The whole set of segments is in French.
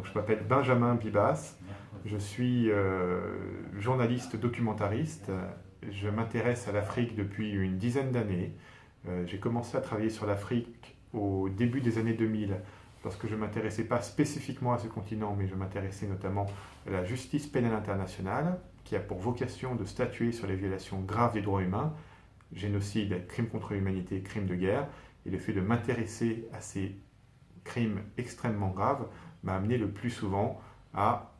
Donc, je m'appelle Benjamin Bibas, je suis journaliste documentariste. Je m'intéresse à l'Afrique depuis une dizaine d'années. J'ai commencé à travailler sur l'Afrique au début des années 2000, parce que je ne m'intéressais pas spécifiquement à ce continent, mais je m'intéressais notamment à la justice pénale internationale, qui a pour vocation de statuer sur les violations graves des droits humains, génocide, crimes contre l'humanité, crimes de guerre. Et le fait de m'intéresser à ces crimes extrêmement graves m'a amené le plus souvent à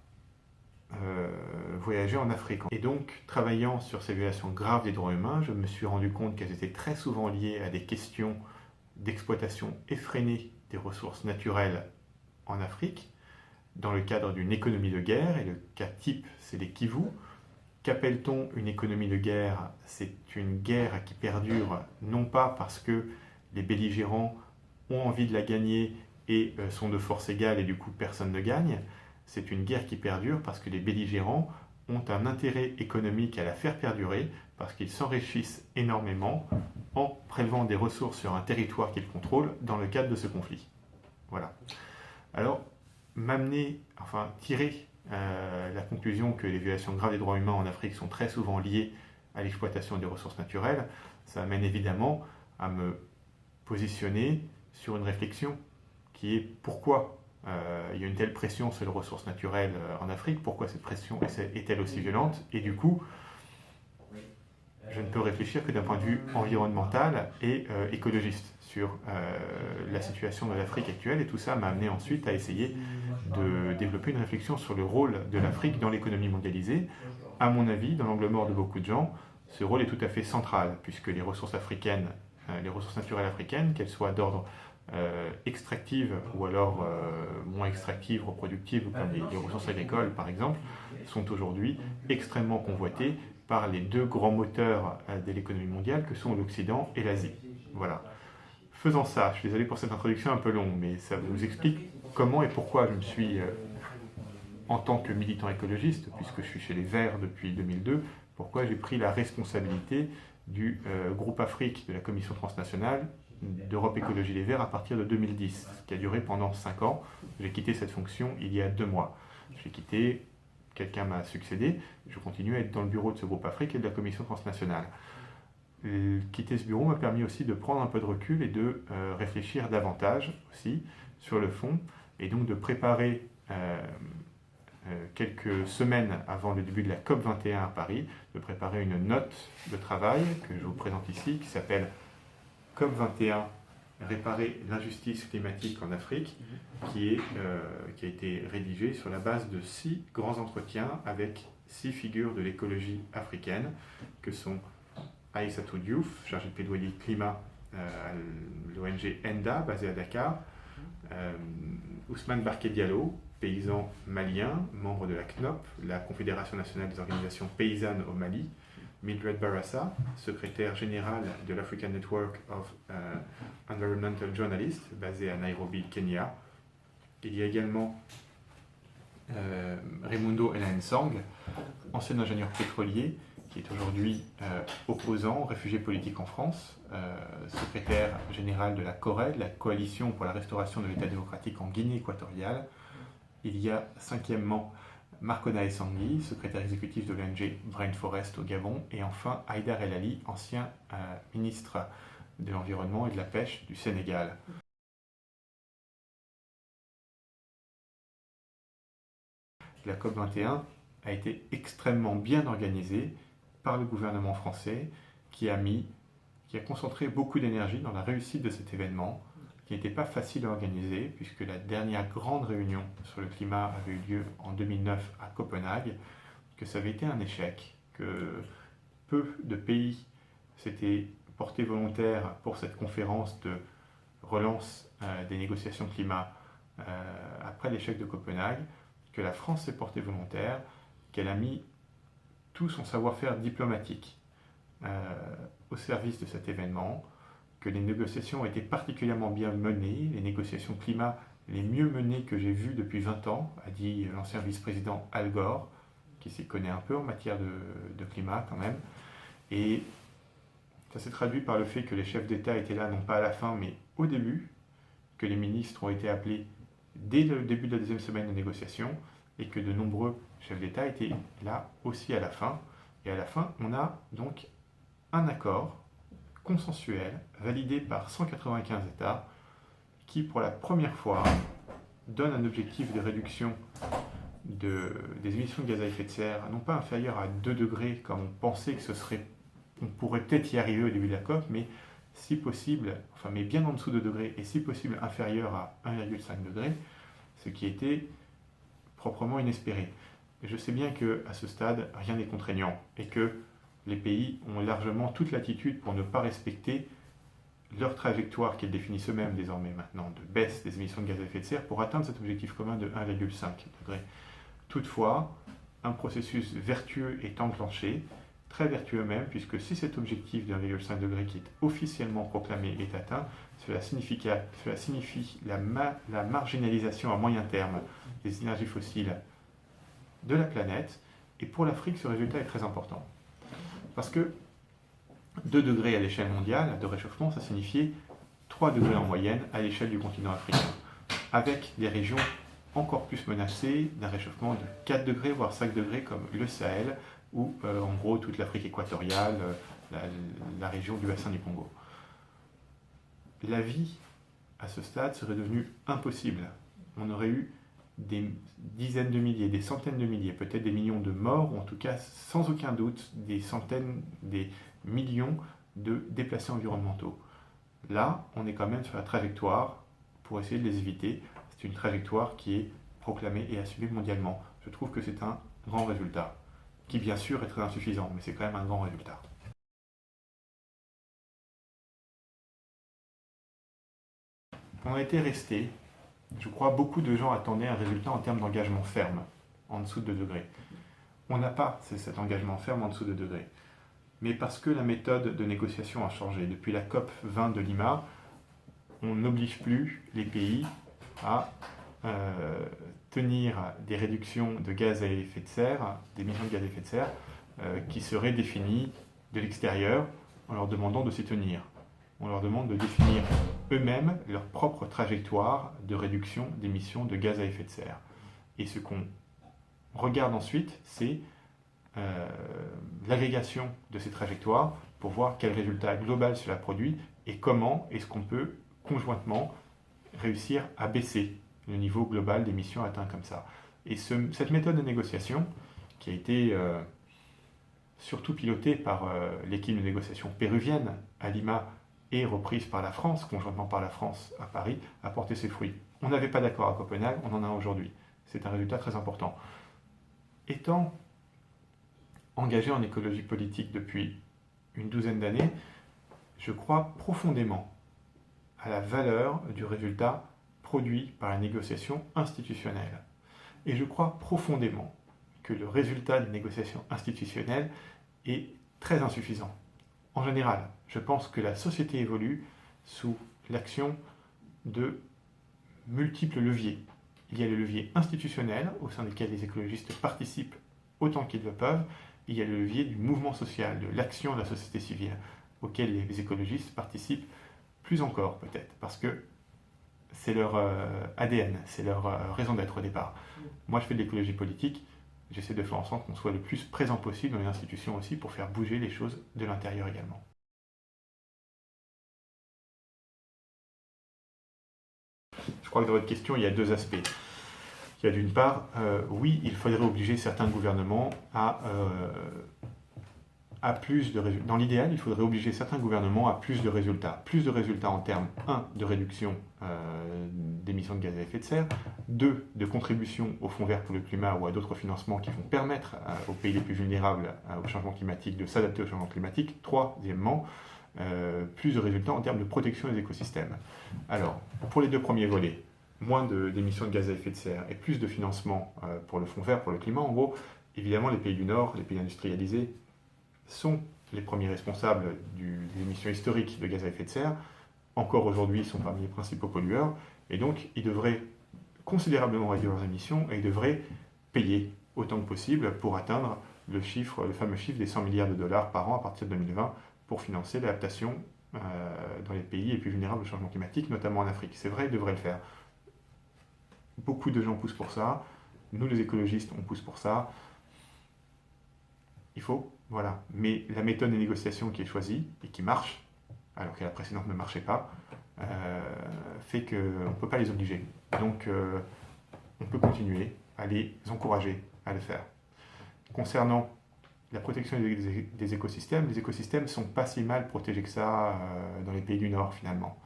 voyager en Afrique. Et donc, travaillant sur ces violations graves des droits humains, je me suis rendu compte qu'elles étaient très souvent liées à des questions d'exploitation effrénée des ressources naturelles en Afrique, dans le cadre d'une économie de guerre, et le cas type, c'est les Kivu. Qu'appelle-t-on une économie de guerre? C'est une guerre qui perdure non pas parce que les belligérants ont envie de la gagner et sont de force égale et du coup personne ne gagne. C'est une guerre qui perdure parce que les belligérants ont un intérêt économique à la faire perdurer, parce qu'ils s'enrichissent énormément en prélevant des ressources sur un territoire qu'ils contrôlent dans le cadre de ce conflit. Voilà. Alors, tirer la conclusion que les violations graves des droits humains en Afrique sont très souvent liées à l'exploitation des ressources naturelles, ça amène évidemment à me positionner sur une réflexion qui est pourquoi il y a une telle pression sur les ressources naturelles en Afrique, pourquoi cette pression est-elle aussi violente, et du coup, je ne peux réfléchir que d'un point de vue environnemental et écologiste sur la situation de l'Afrique actuelle, et tout ça m'a amené ensuite à essayer de développer une réflexion sur le rôle de l'Afrique dans l'économie mondialisée. À mon avis, dans l'angle mort de beaucoup de gens, ce rôle est tout à fait central, puisque les ressources africaines, les ressources naturelles africaines, qu'elles soient d'ordre extractives ou alors moins extractives, reproductives, comme les ressources agricoles par exemple, sont aujourd'hui extrêmement convoitées par les deux grands moteurs de l'économie mondiale que sont l'Occident et l'Asie. Voilà. Faisant ça, je suis désolé pour cette introduction un peu longue, mais ça vous explique comment et pourquoi je me suis, en tant que militant écologiste, puisque je suis chez les Verts depuis 2002, pourquoi j'ai pris la responsabilité du groupe Afrique de la Commission transnationale d'Europe Écologie Les Verts à partir de 2010, qui a duré pendant 5 ans. J'ai quitté cette fonction il y a 2 mois. J'ai quitté, quelqu'un m'a succédé, je continue à être dans le bureau de ce groupe Afrique et de la Commission transnationale. Quitter ce bureau m'a permis aussi de prendre un peu de recul et de réfléchir davantage aussi sur le fond, et donc de préparer quelques semaines avant le début de la COP21 à Paris, de préparer une note de travail que je vous présente ici, qui s'appelle COP21, réparer l'injustice climatique en Afrique, qui a été rédigée sur la base de 6 grands entretiens avec 6 figures de l'écologie africaine, que sont Aïssatou Diouf, chargée de plaidoyer climat à l'ONG ENDA, basée à Dakar, Ousmane Barké Diallo, paysan malien, membre de la CNOP, la Confédération nationale des organisations paysannes au Mali, Mildred Barassa, secrétaire générale de l'African Network of Environmental Journalists, basée à Nairobi, Kenya. Il y a également Raimundo Elansang, ancien ingénieur pétrolier, qui est aujourd'hui opposant, réfugié politique en France, secrétaire général de la CORED, la Coalition pour la restauration de l'État démocratique en Guinée équatoriale. Il y a cinquièmement Marcona Essangui, secrétaire exécutif de l'ONG Brain Forest au Gabon, et enfin Haïdar El Ali, ancien ministre de l'Environnement et de la Pêche du Sénégal. La COP21 a été extrêmement bien organisée par le gouvernement français, qui a concentré beaucoup d'énergie dans la réussite de cet événement, qui n'était pas facile à organiser, puisque la dernière grande réunion sur le climat avait eu lieu en 2009 à Copenhague, que ça avait été un échec, que peu de pays s'étaient portés volontaires pour cette conférence de relance des négociations climat après l'échec de Copenhague, que la France s'est portée volontaire, qu'elle a mis tout son savoir-faire diplomatique au service de cet événement, que les négociations ont été particulièrement bien menées, les négociations climat les mieux menées que j'ai vues depuis 20 ans, a dit l'ancien vice-président Al Gore, qui s'y connaît un peu en matière de climat quand même. Et ça s'est traduit par le fait que les chefs d'État étaient là, non pas à la fin, mais au début, que les ministres ont été appelés dès le début de la deuxième semaine de négociation et que de nombreux chefs d'État étaient là aussi à la fin. Et à la fin, on a donc un accord consensuel validé par 195 États qui, pour la première fois, donne un objectif de réduction des émissions de gaz à effet de serre, non pas inférieur à 2 degrés, comme on pensait que on pourrait peut-être y arriver au début de la COP, mais si possible, enfin, mais bien en dessous de 2 degrés, et si possible inférieur à 1,5 degré, ce qui était proprement inespéré. Et je sais bien qu'à ce stade, rien n'est contraignant, et que les pays ont largement toute latitude pour ne pas respecter leur trajectoire qu'ils définissent eux-mêmes désormais maintenant de baisse des émissions de gaz à effet de serre pour atteindre cet objectif commun de 1,5 degré. Toutefois, un processus vertueux est enclenché, très vertueux même, puisque si cet objectif de 1,5 degré qui est officiellement proclamé est atteint, cela signifie la marginalisation à moyen terme des énergies fossiles de la planète, et pour l'Afrique, ce résultat est très important. Parce que 2 degrés à l'échelle mondiale de réchauffement, ça signifiait 3 degrés en moyenne à l'échelle du continent africain, avec des régions encore plus menacées d'un réchauffement de 4 degrés, voire 5 degrés, comme le Sahel, ou en gros toute l'Afrique équatoriale, la région du bassin du Congo. La vie, à ce stade, serait devenue impossible. On aurait eu des dizaines de milliers, des centaines de milliers, peut-être des millions de morts, ou en tout cas, sans aucun doute, des centaines, des millions de déplacés environnementaux. Là, on est quand même sur la trajectoire pour essayer de les éviter. C'est une trajectoire qui est proclamée et assumée mondialement. Je trouve que c'est un grand résultat, qui bien sûr est très insuffisant, mais c'est quand même un grand résultat. On a été resté, je crois, beaucoup de gens attendaient un résultat en termes d'engagement ferme, en dessous de 2 degrés. On n'a pas cet engagement ferme en dessous de 2 degrés. Mais parce que la méthode de négociation a changé. Depuis la COP 20 de Lima, on n'oblige plus les pays à tenir des réductions de gaz à effet de serre, d'émissions de gaz à effet de serre, qui seraient définies de l'extérieur en leur demandant de s'y tenir. On leur demande de définir eux-mêmes leur propre trajectoire de réduction d'émissions de gaz à effet de serre. Et ce qu'on regarde ensuite, c'est l'agrégation de ces trajectoires pour voir quel résultat global cela produit et comment est-ce qu'on peut conjointement réussir à baisser le niveau global d'émissions atteint comme ça. Et cette méthode de négociation, qui a été surtout pilotée par l'équipe de négociation péruvienne à Lima et reprise par la France, conjointement par la France à Paris, a porté ses fruits. On n'avait pas d'accord à Copenhague, on en a aujourd'hui. C'est un résultat très important. Étant engagé en écologie politique depuis une douzaine d'années, je crois profondément à la valeur du résultat produit par la négociation institutionnelle. Et je crois profondément que le résultat des négociations institutionnelles est très insuffisant. En général, je pense que la société évolue sous l'action de multiples leviers. Il y a le levier institutionnel, au sein desquels les écologistes participent autant qu'ils le peuvent. Il y a le levier du mouvement social, de l'action de la société civile, auquel les écologistes participent plus encore peut-être, parce que c'est leur ADN, c'est leur raison d'être au départ. Moi, je fais de l'écologie politique, j'essaie de faire en sorte qu'on soit le plus présent possible dans les institutions aussi pour faire bouger les choses de l'intérieur également. Je crois que dans votre question, il y a 2 aspects. Il y a d'une part, oui, il faudrait obliger certains gouvernements à plus de résultats. Dans l'idéal, il faudrait obliger certains gouvernements à plus de résultats. Plus de résultats en termes, 1, de réduction d'émissions de gaz à effet de serre, 2, de contribution au Fonds vert pour le climat ou à d'autres financements qui vont permettre aux pays les plus vulnérables au changement climatique de s'adapter au changement climatique, troisièmement, plus de résultats en termes de protection des écosystèmes. Alors, pour les 2 premiers volets, moins d'émissions de gaz à effet de serre et plus de financement pour le Fonds vert pour le climat, en gros, évidemment, les pays du Nord, les pays industrialisés, sont les premiers responsables des émissions historiques de gaz à effet de serre. Encore aujourd'hui, ils sont parmi les principaux pollueurs, et donc ils devraient considérablement réduire leurs émissions et ils devraient payer autant que possible pour atteindre le fameux chiffre des 100 milliards de dollars par an à partir de 2020 pour financer l'adaptation dans les pays les plus vulnérables au changement climatique, notamment en Afrique. C'est vrai, ils devraient le faire. Beaucoup de gens poussent pour ça. Nous, les écologistes, on pousse pour ça. Il faut, voilà. Mais la méthode de négociation qui est choisie et qui marche, alors que la précédente ne marchait pas, fait qu'on ne peut pas les obliger. Donc, on peut continuer à les encourager à le faire. Concernant la protection des écosystèmes, les écosystèmes ne sont pas si mal protégés que ça dans les pays du Nord, finalement.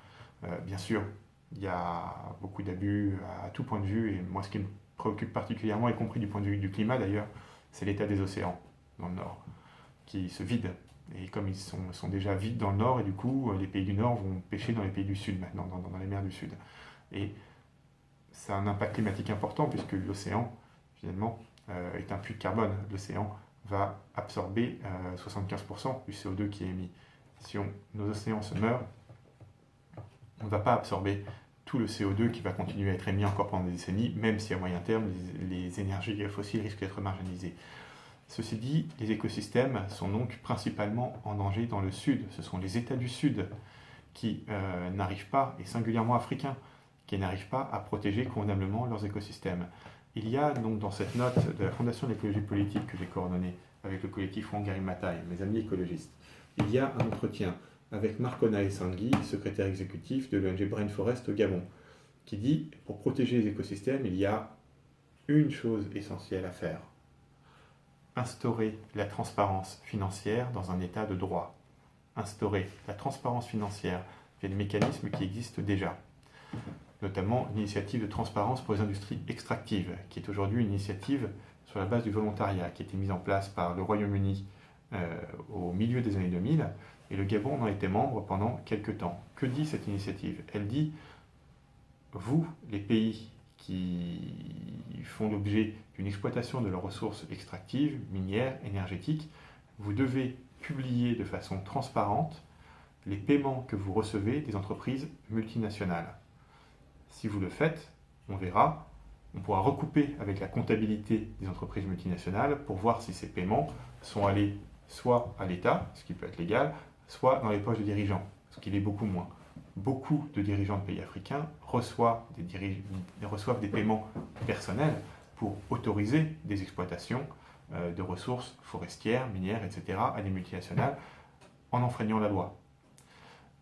Bien sûr, il y a beaucoup d'abus à tout point de vue, et moi, ce qui me préoccupe particulièrement, y compris du point de vue du climat d'ailleurs, c'est l'état des océans dans le Nord, qui se vident. Et comme ils sont déjà vides dans le Nord, et du coup, les pays du Nord vont pêcher dans les pays du Sud maintenant, dans les mers du Sud. Et ça a un impact climatique important, puisque l'océan, finalement, est un puits de carbone. L'océan va absorber 75% du CO2 qui est émis. Si nos océans se meurent, on ne va pas absorber tout le CO2 qui va continuer à être émis encore pendant des décennies, même si à moyen terme, les énergies fossiles risquent d'être marginalisées. Ceci dit, les écosystèmes sont donc principalement en danger dans le sud. Ce sont les États du Sud qui n'arrivent pas, et singulièrement africains, qui n'arrivent pas à protéger convenablement leurs écosystèmes. Il y a donc dans cette note de la Fondation de l'écologie politique que j'ai coordonnée avec le collectif Wangari Maathai, mes amis écologistes, il y a un entretien avec Marcona Essangui, secrétaire exécutif de l'ONG Brain Forest au Gabon, qui dit « Pour protéger les écosystèmes, il y a une chose essentielle à faire. Instaurer la transparence financière dans un état de droit. Instaurer la transparence financière via des mécanismes qui existent déjà. Notamment l'initiative de transparence pour les industries extractives, qui est aujourd'hui une initiative sur la base du volontariat, qui a été mise en place par le Royaume-Uni au milieu des années 2000, et le Gabon en a été membre pendant quelques temps. Que dit cette initiative? Elle dit, vous, les pays qui font l'objet d'une exploitation de leurs ressources extractives, minières, énergétiques, vous devez publier de façon transparente les paiements que vous recevez des entreprises multinationales. Si vous le faites, on verra, on pourra recouper avec la comptabilité des entreprises multinationales pour voir si ces paiements sont allés soit à l'État, ce qui peut être légal, soit dans les poches de dirigeants, ce qui l'est beaucoup moins. Beaucoup de dirigeants de pays africains reçoivent des paiements personnels pour autoriser des exploitations de ressources forestières, minières, etc. à des multinationales en enfreignant la loi.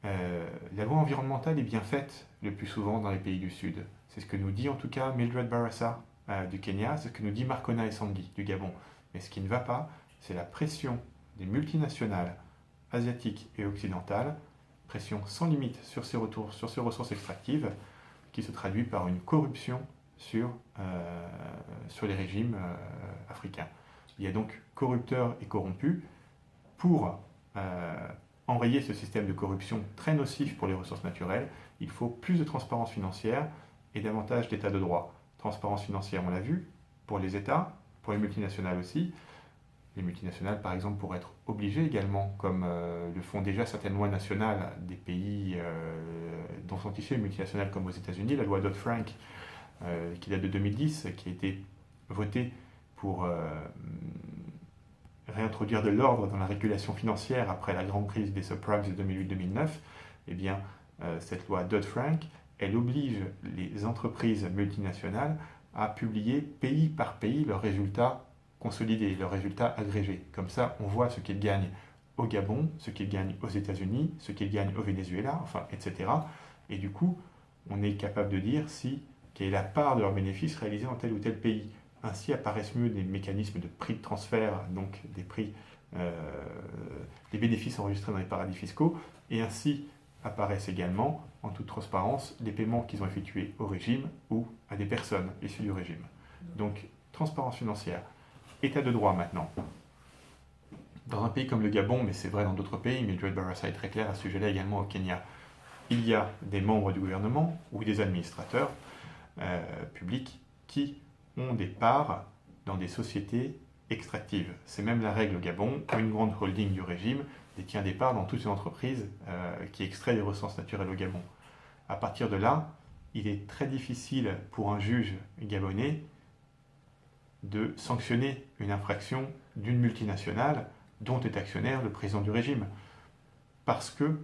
La loi environnementale est bien faite le plus souvent dans les pays du Sud. C'est ce que nous dit en tout cas Mildred Barasa du Kenya, c'est ce que nous dit Marcona Essangui du Gabon. Mais ce qui ne va pas, c'est la pression des multinationales asiatiques et occidentales, pression sans limite sur ces ressources extractives, qui se traduit par une corruption sur les régimes africains. Il y a donc corrupteurs et corrompus. Pour enrayer ce système de corruption très nocif pour les ressources naturelles, il faut plus de transparence financière et davantage d'état de droit. Transparence financière, on l'a vu, pour les États, pour les multinationales aussi. Les multinationales, par exemple, pourraient être obligées également, comme le font déjà certaines lois nationales des pays dont sont issues les multinationales, comme aux États-Unis, la loi Dodd-Frank, qui date de 2010, qui a été votée pour réintroduire de l'ordre dans la régulation financière après la grande crise des subprimes de 2008-2009. Eh bien, cette loi Dodd-Frank, elle oblige les entreprises multinationales à publier pays par pays leurs résultats consolidés, leurs résultats agrégés. Comme ça, on voit ce qu'ils gagnent au Gabon, ce qu'ils gagnent aux États-Unis, ce qu'ils gagnent au Venezuela, enfin, etc. Et du coup, on est capable de dire quelle est la part de leurs bénéfices réalisés dans tel ou tel pays. Ainsi apparaissent mieux des mécanismes de prix de transfert, donc des bénéfices enregistrés dans les paradis fiscaux, et ainsi apparaissent également, en toute transparence, les paiements qu'ils ont effectués au régime ou à des personnes issues du régime. Donc, transparence financière. État de droit maintenant. Dans un pays comme le Gabon, mais c'est vrai dans d'autres pays, Mildred Barasa est très clair à ce sujet-là également au Kenya, il y a des membres du gouvernement ou des administrateurs publics qui ont des parts dans des sociétés extractives. C'est même la règle au Gabon. Une grande holding du régime détient des parts dans toutes les entreprises qui extraient des ressources naturelles au Gabon. À partir de là, il est très difficile pour un juge gabonais de sanctionner une infraction d'une multinationale dont est actionnaire le président du régime. Parce que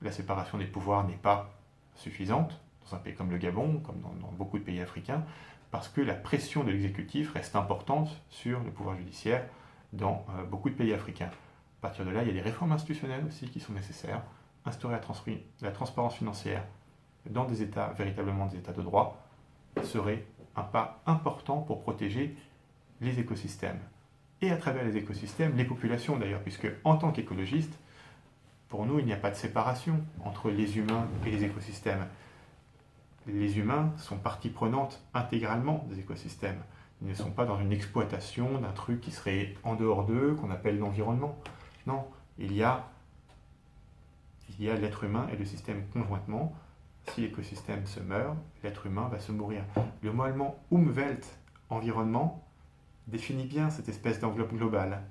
la séparation des pouvoirs n'est pas suffisante dans dans un pays comme le Gabon, comme dans beaucoup de pays africains, parce que la pression de l'exécutif reste importante sur le pouvoir judiciaire dans beaucoup de pays africains. À partir de là, il y a des réformes institutionnelles aussi qui sont nécessaires. Instaurer la transparence financière dans des États, véritablement des États de droit, serait un pas important pour protéger les écosystèmes. Et à travers les écosystèmes, les populations d'ailleurs, puisque en tant qu'écologiste, pour nous, il n'y a pas de séparation entre les humains et les écosystèmes. Les humains sont partie prenante intégralement des écosystèmes. Ils ne sont pas dans une exploitation d'un truc qui serait en dehors d'eux, qu'on appelle l'environnement. Non, il y a l'être humain et le système conjointement. Si l'écosystème se meurt, l'être humain va se mourir. Le mot allemand Umwelt, environnement, définit bien cette espèce d'enveloppe globale,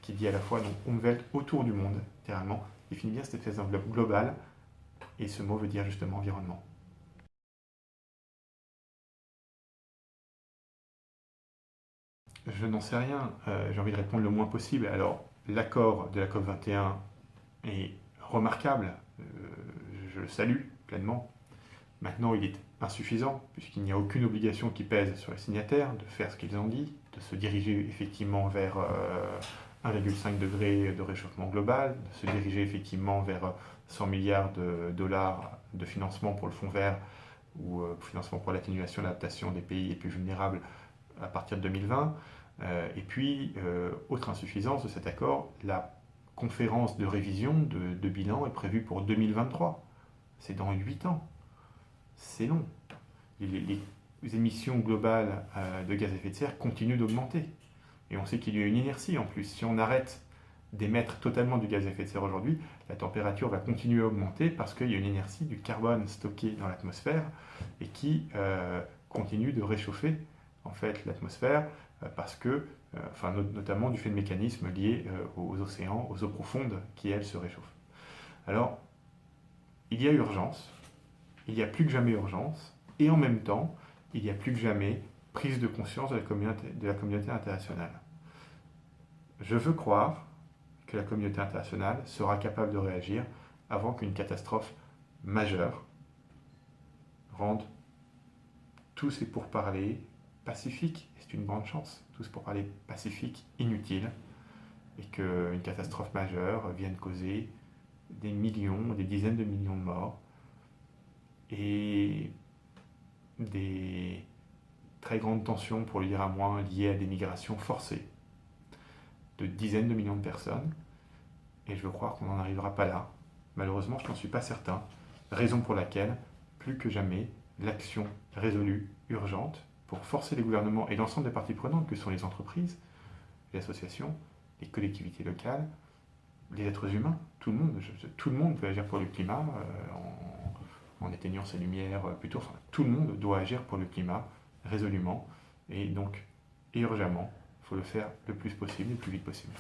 qui dit à la fois donc Umwelt, autour du monde, littéralement, définit bien cette espèce d'enveloppe globale, et ce mot veut dire justement environnement. Je n'en sais rien, j'ai envie de répondre le moins possible. Alors, l'accord de la COP21 est remarquable, je le salue pleinement. Maintenant, il est insuffisant, puisqu'il n'y a aucune obligation qui pèse sur les signataires de faire ce qu'ils ont dit, de se diriger effectivement vers 1,5 degré de réchauffement global, de se diriger effectivement vers 100 milliards de dollars de financement pour le fonds vert ou financement pour l'atténuation et l'adaptation des pays les plus vulnérables à partir de 2020. Et puis, autre insuffisance de cet accord, la conférence de révision de bilan est prévue pour 2023. C'est dans 8 ans. C'est long. Les émissions globales de gaz à effet de serre continuent d'augmenter. Et on sait qu'il y a une inertie en plus. Si on arrête d'émettre totalement du gaz à effet de serre aujourd'hui, la température va continuer à augmenter parce qu'il y a une inertie du carbone stocké dans l'atmosphère et qui continue de réchauffer en fait l'atmosphère parce que, notamment du fait de mécanismes liés aux océans, aux eaux profondes qui elles se réchauffent. Alors, il y a urgence. Il y a plus que jamais urgence, et en même temps, il y a plus que jamais prise de conscience de la communauté internationale. Je veux croire que la communauté internationale sera capable de réagir avant qu'une catastrophe majeure rende tous ces pourparlers pacifiques, et c'est une grande chance, tous ces pourparlers pacifiques inutiles, et qu'une catastrophe majeure vienne causer des millions, des dizaines de millions de morts, et des très grandes tensions, pour le dire à moins, liées à des migrations forcées de dizaines de millions de personnes. Et je veux croire qu'on n'en arrivera pas là. Malheureusement, je n'en suis pas certain. Raison pour laquelle, plus que jamais, l'action résolue, urgente, pour forcer les gouvernements et l'ensemble des parties prenantes, que sont les entreprises, les associations, les collectivités locales, les êtres humains, tout le monde peut agir pour le climat en éteignant ses lumières plutôt. Enfin, tout le monde doit agir pour le climat résolument et donc urgemment. Il faut le faire le plus possible, le plus vite possible.